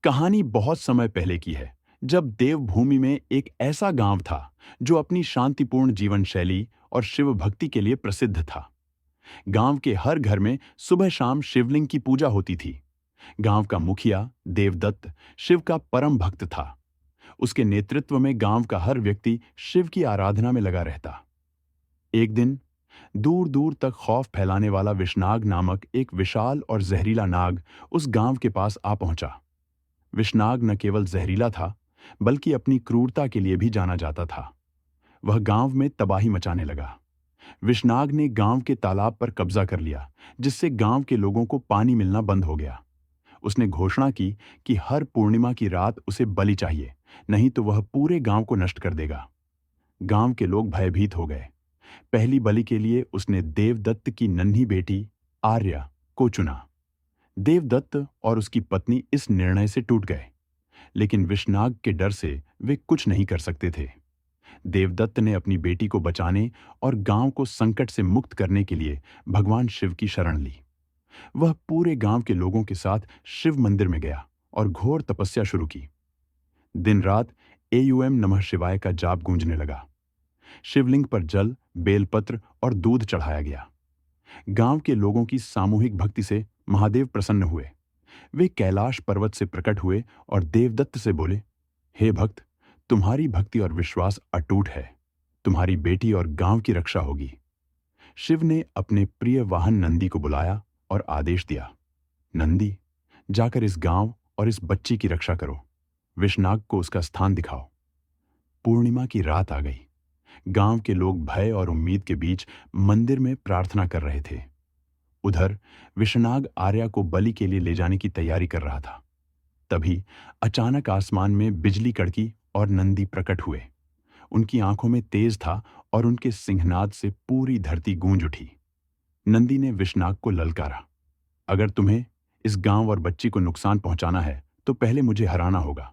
कहानी बहुत समय पहले की है, जब देवभूमि में एक ऐसा गांव था जो अपनी शांतिपूर्ण जीवन शैली और शिव भक्ति के लिए प्रसिद्ध था। गांव के हर घर में सुबह शाम शिवलिंग की पूजा होती थी। गांव का मुखिया देवदत्त शिव का परम भक्त था। उसके नेतृत्व में गांव का हर व्यक्ति शिव की आराधना में लगा रहता। एक दिन दूर दूर तक खौफ फैलाने वाला विषनाग नामक एक विशाल और जहरीला नाग उस गांव के पास आ पहुंचा। विषनाग न केवल जहरीला था, बल्कि अपनी क्रूरता के लिए भी जाना जाता था। वह गांव में तबाही मचाने लगा। विषनाग ने गांव के तालाब पर कब्जा कर लिया, जिससे गांव के लोगों को पानी मिलना बंद हो गया। उसने घोषणा की कि हर पूर्णिमा की रात उसे बलि चाहिए, नहीं तो वह पूरे गांव को नष्ट कर देगा। गांव के लोग भयभीत हो गए। पहली बलि के लिए उसने देवदत्त की नन्ही बेटी आर्या को चुना। देवदत्त और उसकी पत्नी इस निर्णय से टूट गए, लेकिन विषनाग के डर से वे कुछ नहीं कर सकते थे। देवदत्त ने अपनी बेटी को बचाने और गांव को संकट से मुक्त करने के लिए भगवान शिव की शरण ली। वह पूरे गांव के लोगों के साथ शिव मंदिर में गया और घोर तपस्या शुरू की। दिन रात एयूएम नमः शिवाय का जाप गूंजने लगा। शिवलिंग पर जल, बेलपत्र और दूध चढ़ाया गया। गांव के लोगों की सामूहिक भक्ति से महादेव प्रसन्न हुए। वे कैलाश पर्वत से प्रकट हुए और देवदत्त से बोले, हे भक्त, तुम्हारी भक्ति और विश्वास अटूट है। तुम्हारी बेटी और गांव की रक्षा होगी। शिव ने अपने प्रिय वाहन नंदी को बुलाया और आदेश दिया, नंदी, जाकर इस गांव और इस बच्ची की रक्षा करो। विषनाग को उसका स्थान दिखाओ। पूर्णिमा की रात आ गई। गांव के लोग भय और उम्मीद के बीच मंदिर में प्रार्थना कर रहे थे। उधर विषनाग आर्या को बलि के लिए ले जाने की तैयारी कर रहा था। तभी अचानक आसमान में बिजली कड़की और नंदी प्रकट हुए। उनकी आंखों में तेज था और उनके सिंहनाद से पूरी धरती गूंज उठी। नंदी ने विषनाग को ललकारा, अगर तुम्हें इस गांव और बच्ची को नुकसान पहुंचाना है तो पहले मुझे हराना होगा।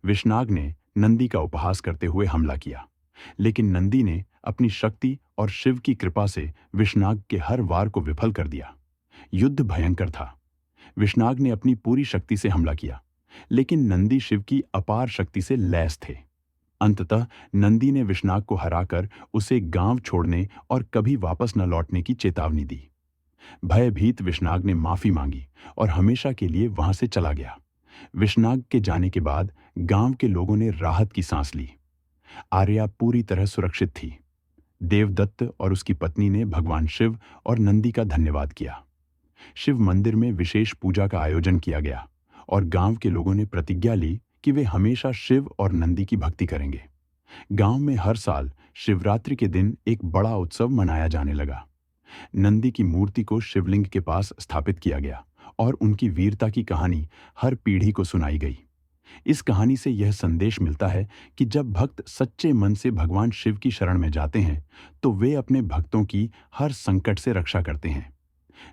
विषनाग ने नंदी का उपहास करते हुए हमला किया, लेकिन नंदी ने अपनी शक्ति और शिव की कृपा से विषनाग के हर वार को विफल कर दिया। युद्ध भयंकर था। विषनाग ने अपनी पूरी शक्ति से हमला किया, लेकिन नंदी शिव की अपार शक्ति से लैस थे। अंततः नंदी ने विषनाग को हराकर उसे गांव छोड़ने और कभी वापस न लौटने की चेतावनी दी। भयभीत विषनाग ने माफी मांगी और हमेशा के लिए वहां से चला गया। विषनाग के जाने के बाद गांव के लोगों ने राहत की सांस ली। आर्या पूरी तरह सुरक्षित थी। देवदत्त और उसकी पत्नी ने भगवान शिव और नंदी का धन्यवाद किया। शिव मंदिर में विशेष पूजा का आयोजन किया गया और गांव के लोगों ने प्रतिज्ञा ली कि वे हमेशा शिव और नंदी की भक्ति करेंगे। गांव में हर साल शिवरात्रि के दिन एक बड़ा उत्सव मनाया जाने लगा। नंदी की मूर्ति को शिवलिंग के पास स्थापित किया गया और उनकी वीरता की कहानी हर पीढ़ी को सुनाई गई। इस कहानी से यह संदेश मिलता है कि जब भक्त सच्चे मन से भगवान शिव की शरण में जाते हैं तो वे अपने भक्तों की हर संकट से रक्षा करते हैं।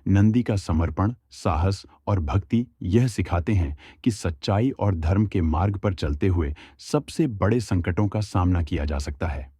नंदी का समर्पण, साहस और भक्ति यह सिखाते हैं कि सच्चाई और धर्म के मार्ग पर चलते हुए सबसे बड़े संकटों का सामना किया जा सकता है।